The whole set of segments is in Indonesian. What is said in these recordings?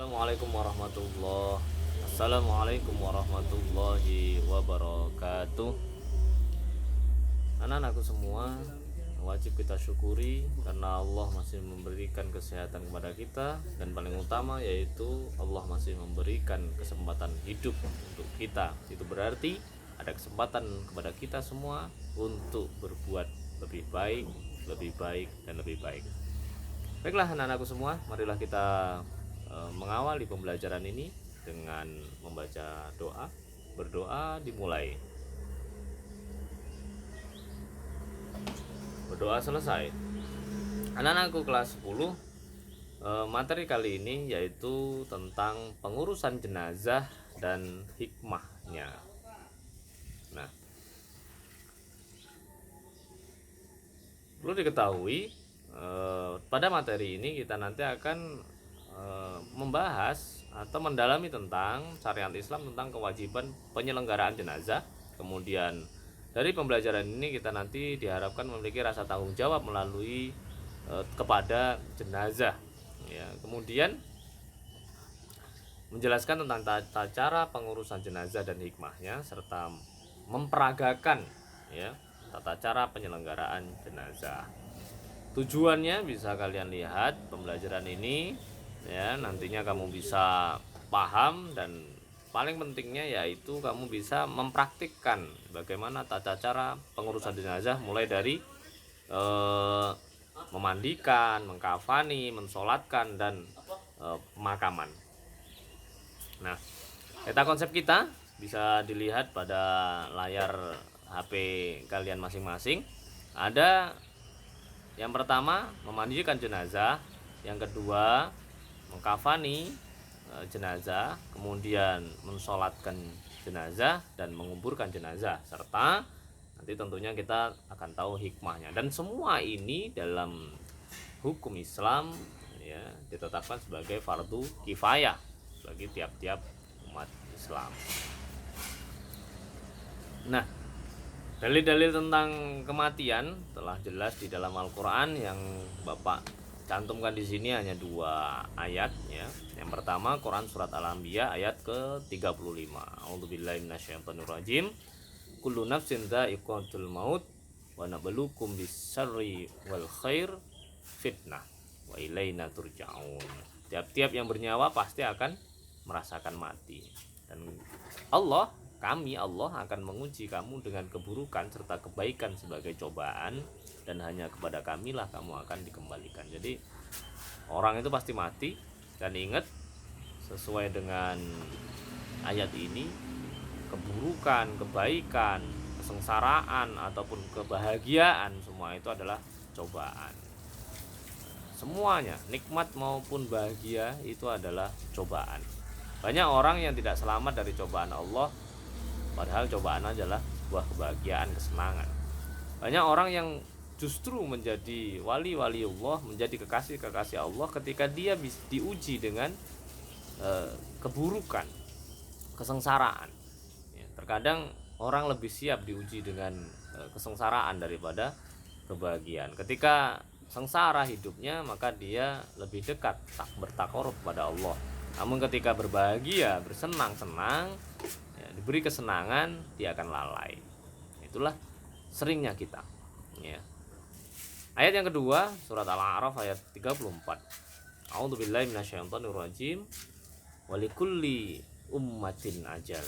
Assalamualaikum warahmatullahi wabarakatuh. Anak-anakku semua, wajib kita syukuri karena Allah masih memberikan kesehatan kepada kita, dan paling utama yaitu Allah masih memberikan kesempatan hidup untuk kita. Itu berarti ada kesempatan kepada kita semua untuk berbuat lebih baik, lebih baik, dan lebih baik. Baiklah anak-anakku semua, marilah kita mengawali pembelajaran ini dengan membaca doa. Berdoa dimulai. Berdoa selesai. Anak-anakku kelas 10, materi kali ini yaitu tentang pengurusan jenazah dan hikmahnya. Nah, perlu diketahui pada materi ini kita nanti akan membahas atau mendalami tentang syariat Islam tentang kewajiban penyelenggaraan jenazah. Kemudian dari pembelajaran ini kita nanti diharapkan memiliki rasa tanggung jawab melalui kepada jenazah, ya. Kemudian menjelaskan tentang tata cara pengurusan jenazah dan hikmahnya, serta memperagakan, ya, tata cara penyelenggaraan jenazah. Tujuannya bisa kalian lihat pembelajaran ini, ya, nantinya kamu bisa paham, dan paling pentingnya yaitu kamu bisa mempraktikkan bagaimana tata cara pengurusan jenazah, mulai dari memandikan, mengkafani, mensolatkan, dan pemakaman. Nah, peta konsep kita bisa dilihat pada layar HP kalian masing-masing. Ada yang pertama, memandikan jenazah. Yang kedua, mengkafani jenazah. Kemudian mensolatkan jenazah dan menguburkan jenazah. Serta nanti tentunya kita akan tahu hikmahnya. Dan semua ini dalam hukum Islam, ya, ditetapkan sebagai fardu kifayah bagi tiap-tiap umat Islam. Nah, dalil-dalil tentang kematian telah jelas di dalam Al-Qur'an. Yang Bapak cantumkan di sini hanya 2 ayat, ya. Yang pertama Quran surat Al-Anbiya ayat ke-35. A'udzubillahi minasyaitonirrajim. Kullu nafsin dha'iqatul maut wa nabluukum bisyarri wal khair fitnah wa ilaina turja'un. Tiap-tiap yang bernyawa pasti akan merasakan mati, dan Allah akan menguji kamu dengan keburukan serta kebaikan sebagai cobaan, dan hanya kepada kamilah kamu akan dikembalikan. Jadi orang itu pasti mati, dan ingat, sesuai dengan ayat ini, keburukan, kebaikan, kesengsaraan ataupun kebahagiaan, semua itu adalah cobaan. Semuanya, nikmat maupun bahagia, itu adalah cobaan. Banyak orang yang tidak selamat dari cobaan Allah, padahal cobaan adalah sebuah kebahagiaan, kesenangan. Banyak orang yang justru menjadi wali-wali Allah, menjadi kekasih-kekasih Allah ketika dia diuji dengan keburukan, kesengsaraan. Ya, terkadang orang lebih siap diuji dengan kesengsaraan daripada kebahagiaan. Ketika sengsara hidupnya, maka dia lebih dekat bertakarub kepada Allah. Namun ketika berbahagia, bersenang-senang, ya, diberi kesenangan, dia akan lalai. Itulah seringnya kita, ya. Ayat yang kedua surat Al-A'raf ayat 34. A'udzubillahi minasyaitonirrajim. Walikulli ummatin ajal.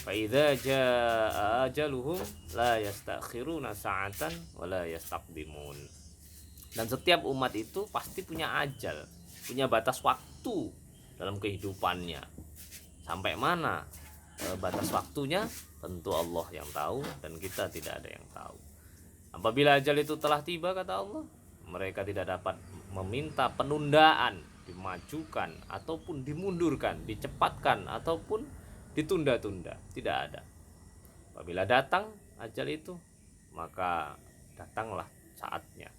Fa idza jaa ajaluhum la yastakhiruna sa'atan wa la yastaqdimun. Dan setiap umat itu pasti punya ajal, punya batas waktu dalam kehidupannya. Sampai mana batas waktunya, tentu Allah yang tahu, dan kita tidak ada yang tahu. Apabila ajal itu telah tiba, kata Allah, mereka tidak dapat meminta penundaan, dimajukan ataupun dimundurkan, dicepatkan ataupun ditunda-tunda. Tidak ada. Apabila datang ajal itu, maka datanglah saatnya.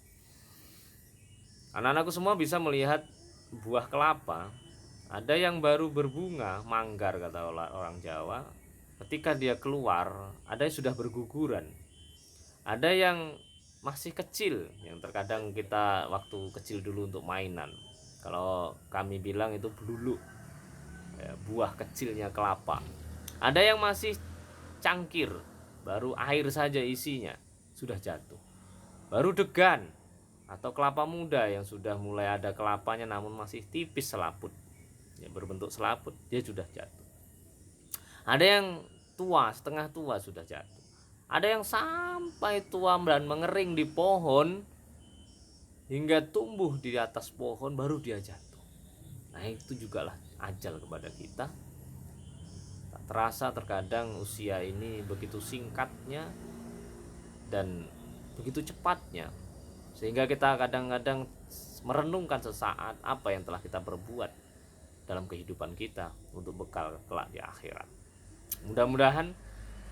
Anak-anakku semua bisa melihat buah kelapa, ada yang baru berbunga, manggar kata orang Jawa. Ketika dia keluar, ada yang sudah berguguran, ada yang masih kecil, yang terkadang kita waktu kecil dulu untuk mainan. Kalau kami bilang itu belulu, ya, buah kecilnya kelapa. Ada yang masih cangkir, baru air saja isinya sudah jatuh. Baru degan atau kelapa muda yang sudah mulai ada kelapanya namun masih tipis selaput, ya, berbentuk selaput, dia sudah jatuh. Ada yang tua, setengah tua sudah jatuh. Ada yang sampai tua dan mengering di pohon hingga tumbuh di atas pohon baru dia jatuh. Nah, itu juga lah ajal kepada kita. Tak terasa terkadang usia ini begitu singkatnya dan begitu cepatnya, sehingga kita kadang-kadang merenungkan sesaat apa yang telah kita perbuat dalam kehidupan kita untuk bekal kelak di akhirat. Mudah-mudahan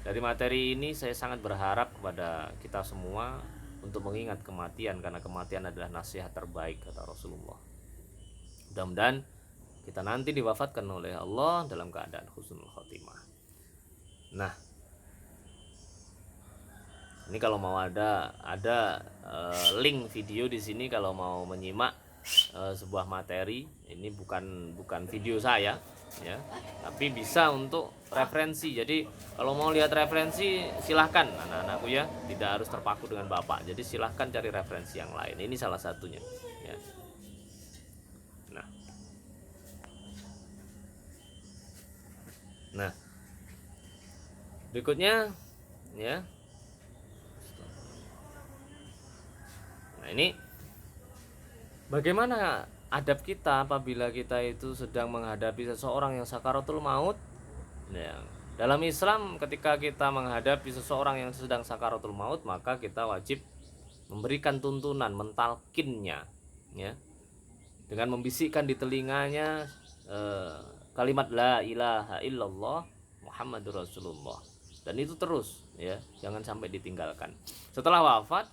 dari materi ini saya sangat berharap kepada kita semua untuk mengingat kematian, karena kematian adalah nasihat terbaik kata Rasulullah. Mudah-mudahan kita nanti diwafatkan oleh Allah dalam keadaan husnul khotimah. Nah, ini kalau mau ada link video di sini kalau mau menyimak sebuah materi. Ini bukan video saya, ya, tapi bisa untuk referensi. Jadi kalau mau lihat referensi silahkan anak-anakku, ya, tidak harus terpaku dengan bapak. Jadi silahkan cari referensi yang lain. Ini salah satunya, ya. Nah, berikutnya, ya. Nah, ini bagaimana adab kita apabila kita itu sedang menghadapi seseorang yang sakaratul maut. Ya, dalam Islam ketika kita menghadapi seseorang yang sedang sakaratul maut, maka kita wajib memberikan tuntunan, mentalkinnya, ya, dengan membisikkan di telinganya kalimat la ilaha illallah Muhammadur Rasulullah, dan itu terus, ya, jangan sampai ditinggalkan. Setelah wafat,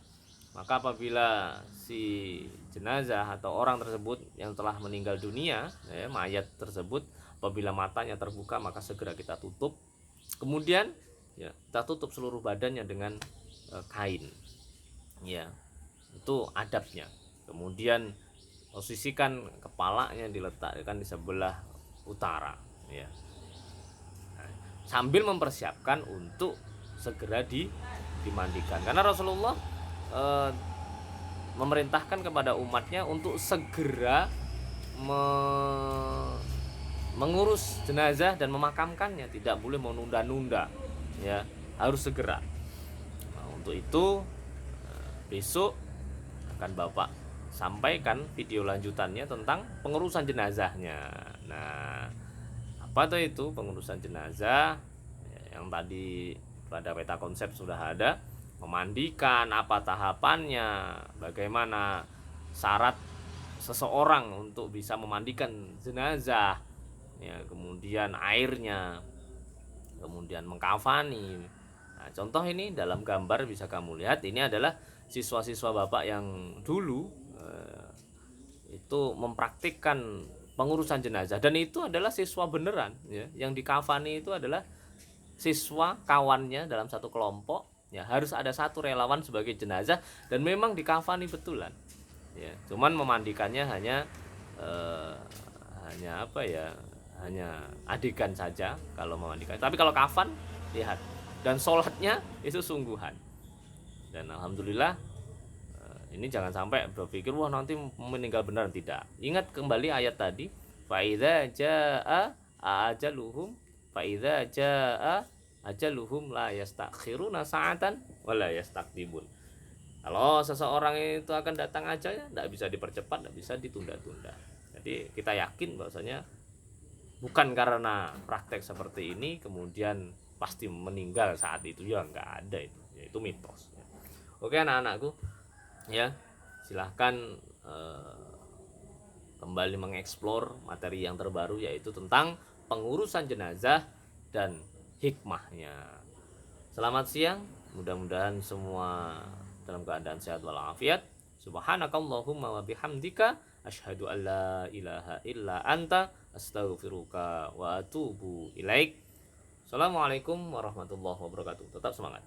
maka apabila si jenazah atau orang tersebut yang telah meninggal dunia, ya, mayat tersebut, apabila matanya terbuka maka segera kita tutup. Kemudian, ya, kita tutup seluruh badannya dengan kain, ya, itu adabnya. Kemudian posisikan kepalanya diletakkan di sebelah utara, ya, sambil mempersiapkan untuk segera dimandikan, karena Rasulullah memerintahkan kepada umatnya untuk segera mengurus jenazah dan memakamkannya, tidak boleh menunda-nunda, ya, harus segera. Nah, untuk itu besok akan Bapak sampaikan video lanjutannya tentang pengurusan jenazahnya. Nah, apa tuh itu pengurusan jenazah? Yang tadi pada peta konsep sudah ada. Memandikan, apa tahapannya, bagaimana syarat seseorang untuk bisa memandikan jenazah, ya, kemudian airnya, kemudian mengkafani. Nah, contoh ini dalam gambar bisa kamu lihat, ini adalah siswa-siswa Bapak yang dulu itu mempraktikkan pengurusan jenazah, dan itu adalah siswa beneran, ya, yang dikafani itu adalah siswa kawannya dalam satu kelompok. Ya, harus ada satu relawan sebagai jenazah dan memang dikafani betulan, ya, cuman memandikannya hanya apa ya, hanya adegan saja kalau memandikan, tapi kalau kafan, lihat, dan sholatnya itu sungguhan. Dan alhamdulillah, ini jangan sampai berpikir wah nanti meninggal benar, tidak. Ingat kembali ayat tadi, fa idza jaa ajaluhum fa idza jaa ajaluhum la yastakhiruna sa'atan wa la yastaqdimun. Kalau seseorang itu akan datang ajalnya, tidak bisa dipercepat, tidak bisa ditunda-tunda. Jadi kita yakin bahwasanya bukan karena praktek seperti ini kemudian pasti meninggal saat itu, ya nggak ada itu, ya, itu mitos, ya. Oke anak-anakku, ya, silahkan kembali mengeksplor materi yang terbaru, yaitu tentang pengurusan jenazah dan hikmahnya. Selamat siang, mudah-mudahan semua dalam keadaan sehat walafiat. Subhanakallahumma wa bihamdika asyhadu an la ilaha illa anta astaghfiruka wa atubu ilaik. Assalamualaikum warahmatullahi wabarakatuh. Tetap semangat.